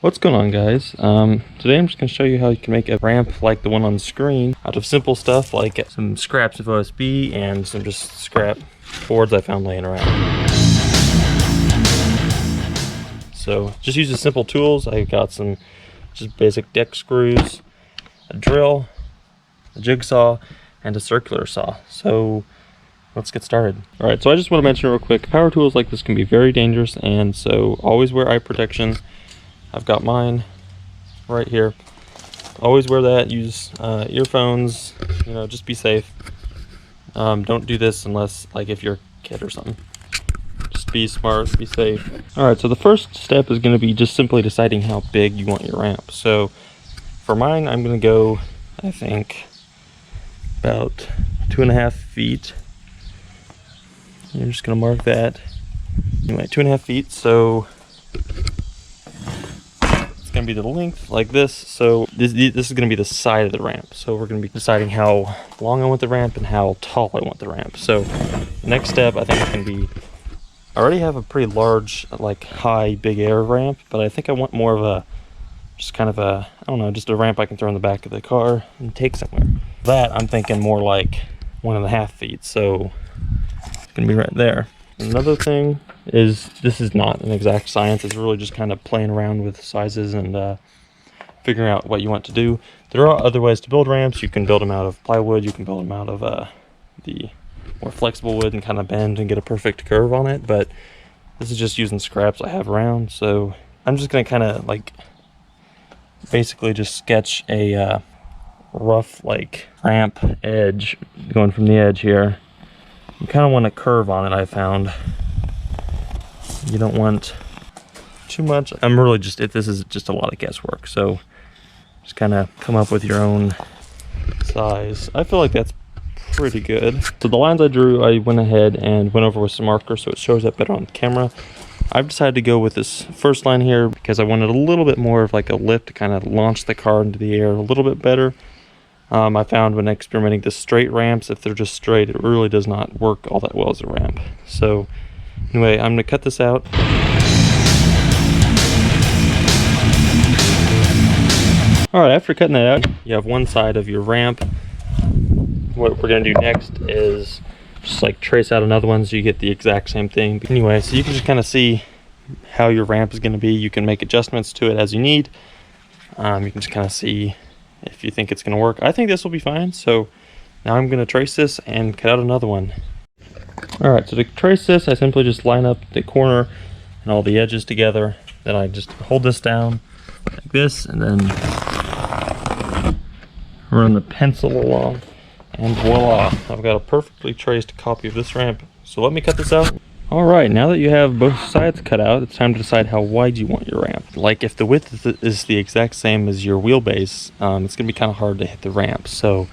What's going on, guys? Today I'm just going to show you how you can make a ramp like the one on the screen out of simple stuff like some scraps of OSB and some just scrap boards I found laying around. So just use the simple tools. I got some just basic deck screws, a drill, a jigsaw, and a circular saw. So let's get started. All right, so I just want to mention real quick, power tools like this can be very dangerous, and so always wear eye protection. I've got mine right here. Always wear that. Use earphones, you know, just be safe. Don't do this unless, like, if you're a kid or something. Just be smart, be safe. All right, so the first step is going to be just simply deciding how big you want your ramp. So for mine, I'm going to go, I think, about 2.5 feet. You're just going to mark that. Anyway, 2.5 feet, so going to be the length like this. So this is going to be the side of the ramp. So we're going to be deciding how long I want the ramp and how tall I want the ramp. So the next step I think is going to be, I already have a pretty large, like high big air ramp, but I think I want more of a, just kind of a, I don't know, just a ramp I can throw in the back of the car and take somewhere. That I'm thinking more like 1.5 feet. So it's going to be right there. Another thing is, this is not an exact science. It's really just kind of playing around with sizes and figuring out what you want to do. There are other ways to build ramps. You can build them out of plywood. You can build them out of the more flexible wood and kind of bend and get a perfect curve on it. But this is just using scraps I have around. So I'm just going to kind of like basically just sketch a rough like ramp edge going from the edge here. You kind of want a curve on it, I found. You don't want too much. I'm really just, this is just a lot of guesswork. So just kind of come up with your own size. I feel like that's pretty good. So the lines I drew, I went ahead and went over with some marker so it shows up better on the camera. I've decided to go with this first line here because I wanted a little bit more of like a lift to kind of launch the car into the air a little bit better. I found when experimenting with straight ramps, if they're just straight, it really does not work all that well as a ramp. So anyway, I'm going to cut this out. All right, after cutting that out, you have one side of your ramp. What we're going to do next is just like trace out another one so you get the exact same thing. But anyway, so you can just kind of see how your ramp is going to be. You can make adjustments to it as you need. You can just kind of see if you think it's going to work. I think this will be fine. So now I'm going to trace this and cut out another one. All right, so to trace this, I simply just line up the corner and all the edges together. Then I just hold this down like this and then run the pencil along, and voila, I've got a perfectly traced copy of this ramp. So let me cut this out. All right, now that you have both sides cut out, it's time to decide how wide you want your ramp. Like if the width is the exact same as your wheelbase, it's gonna be kind of hard to hit the ramp. So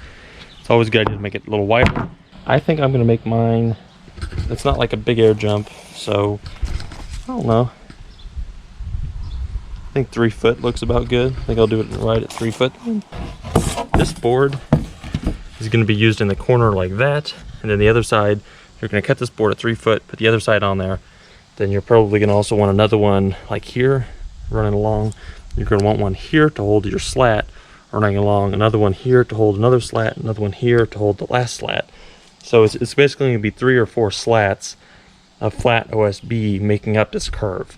it's always a good idea to make it a little wider. I think I'm gonna make mine, it's not like a big air jump, so I don't know. I think 3 foot looks about good. I think I'll do it right at 3 foot. This board is gonna be used in the corner like that, and then the other side, you're going to cut this board at 3 foot, put the other side on there. Then you're probably going to also want another one like here, running along. You're going to want one here to hold your slat, running along. Another one here to hold another slat. Another one here to hold the last slat. So it's basically going to be 3 or 4 slats of flat OSB making up this curve.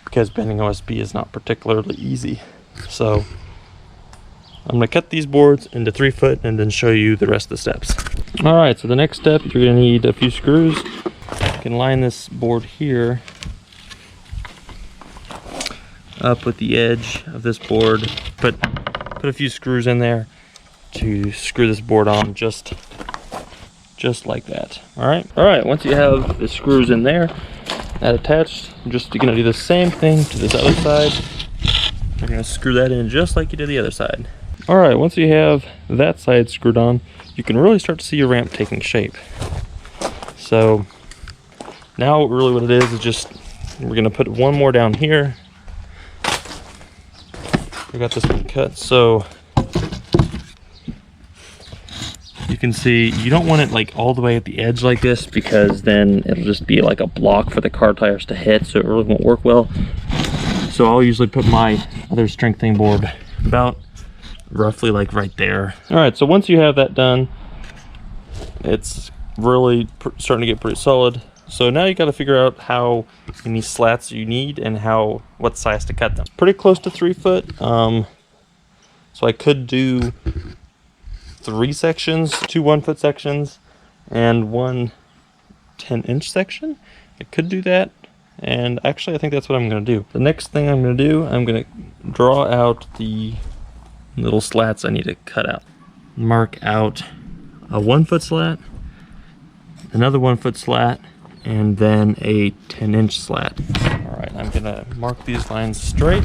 Because bending OSB is not particularly easy. So I'm going to cut these boards into 3 foot and then show you the rest of the steps. All right, so the next step, you're going to need a few screws. You can line this board here up with the edge of this board. Put a few screws in there to screw this board on just like that. All right, once you have the screws in there, that attached, you're just going to do the same thing to this other side. You're going to screw that in just like you did the other side. All right, once you have that side screwed on, you can really start to see your ramp taking shape. So now really what it is just, we're gonna put one more down here. I got this one cut, so you can see you don't want it like all the way at the edge like this, because then it'll just be like a block for the car tires to hit, so it really won't work well. So I'll usually put my other strengthening board about roughly like right there. All right, so once you have that done, it's really starting to get pretty solid. So now you got to figure out how many slats you need and what size to cut them. It's pretty close to 3 foot. So I could do 3 sections, 2 1-foot sections and 1 10-inch section. I could do that. And actually I think that's what I'm going to do. The next thing I'm going to do, I'm going to draw out the little slats I need to cut out. Mark out a 1-foot slat, another 1-foot slat, and then a 10-inch slat. All right, I'm gonna mark these lines straight.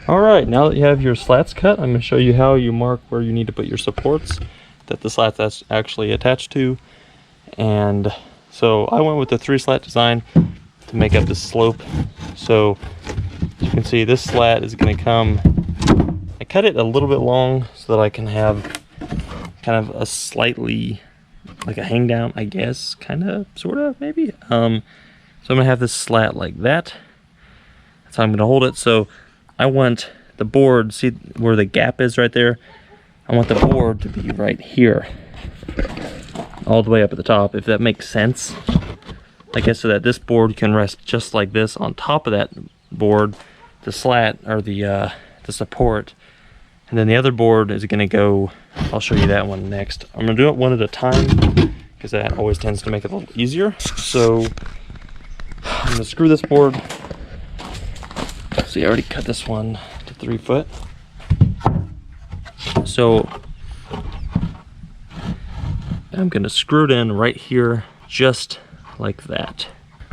All right, now that you have your slats cut, I'm gonna show you how you mark where you need to put your supports that the slat that's actually attached to. And so I went with the 3-slat design to make up the slope. So as you can see, this slat is gonna come, I cut it a little bit long so that I can have kind of a slightly, like a hang down, I guess, kind of, sort of, maybe. So I'm gonna have this slat like that. That's how I'm gonna hold it. So I want the board, see where the gap is right there? I want the board to be right here, all the way up at the top, if that makes sense. I guess so that this board can rest just like this on top of that board, the slat, or the support. And then the other board is gonna go, I'll show you that one next. I'm gonna do it one at a time because that always tends to make it a little easier. So I'm gonna screw this board. See, I already cut this one to 3 foot. So I'm gonna screw it in right here, just like that.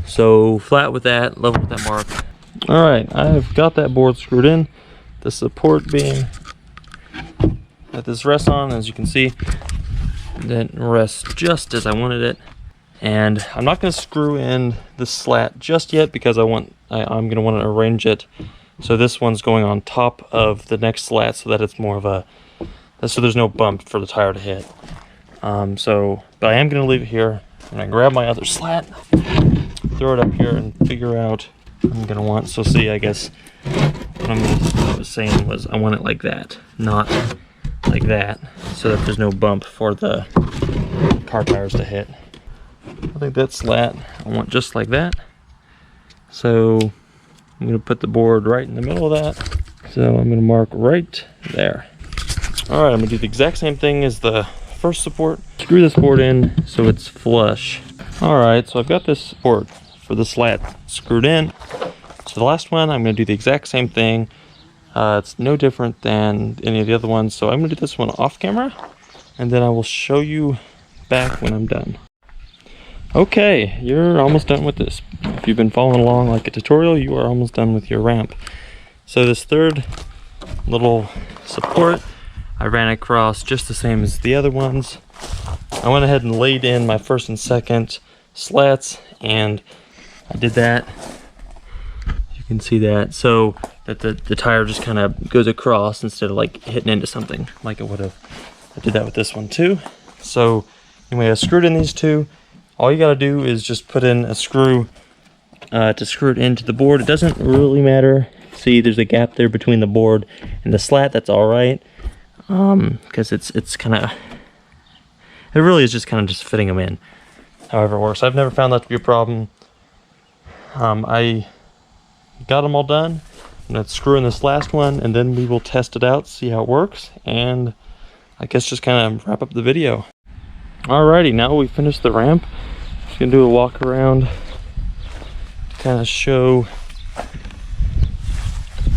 So flat with that, level with that mark. All right, I've got that board screwed in. The support beam that this rests on, as you can see, that rests just as I wanted it. And I'm not going to screw in the slat just yet because I'm going to want to arrange it so this one's going on top of the next slat so that it's more of a, so there's no bump for the tire to hit. But I am going to leave it here. I'm going to grab my other slat, throw it up here, and figure out what I'm going to want. So see, I guess what I was saying was I want it like that, not like that, so that there's no bump for the car tires to hit. I think that slat I want just like that. So I'm going to put the board right in the middle of that. So I'm going to mark right there. All right, I'm going to do the exact same thing as the first support. Screw this board in so it's flush. All right, so I've got this support for the slat screwed in. So the last one, I'm going to do the exact same thing. It's no different than any of the other ones. So I'm going to do this one off camera, and then I will show you back when I'm done. Okay, you're almost done with this. If you've been following along like a tutorial, you are almost done with your ramp. So this third little support, I ran across just the same as the other ones. I went ahead and laid in my first and second slats, and I did that. You can see that, so that the tire just kind of goes across instead of like hitting into something like it would have. I did that with this one too. So anyway, I screwed in these two. All you gotta do is just put in a screw to screw it into the board. It doesn't really matter. See, there's a gap there between the board and the slat. That's all right, because it's kind of, it really is just kind of just fitting them in. However it works. I've never found that to be a problem. I got them all done. I'm gonna screw in this last one, and then we will test it out, see how it works, and I guess just kind of wrap up the video. Alrighty, now we finished the ramp. Just gonna do a walk around to kind of show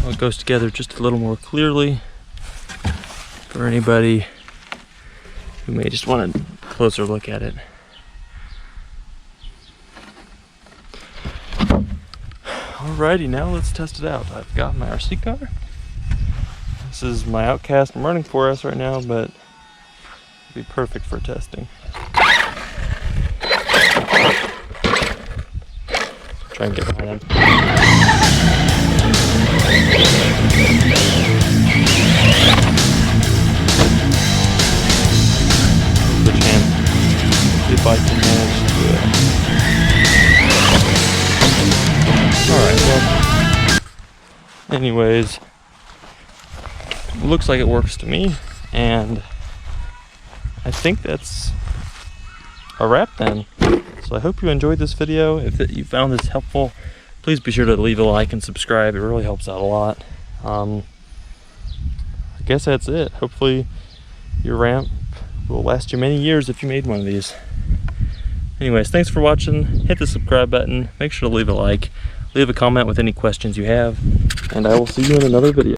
how it goes together just a little more clearly for anybody who may just want a closer look at it. Alrighty, now let's test it out. I've got my RC car. This is my Outcast. I'm running 4S right now, but it'd be perfect for testing. Try and get behind him. Switch hand. See if I can manage to do it. Alright, well, anyways, looks like it works to me, and I think that's a wrap then. So I hope you enjoyed this video. If you found this helpful, please be sure to leave a like and subscribe. It really helps out a lot. I guess that's it. Hopefully your ramp will last you many years if you made one of these. Anyways, thanks for watching. Hit the subscribe button. Make sure to leave a like. Leave a comment with any questions you have. And I will see you in another video.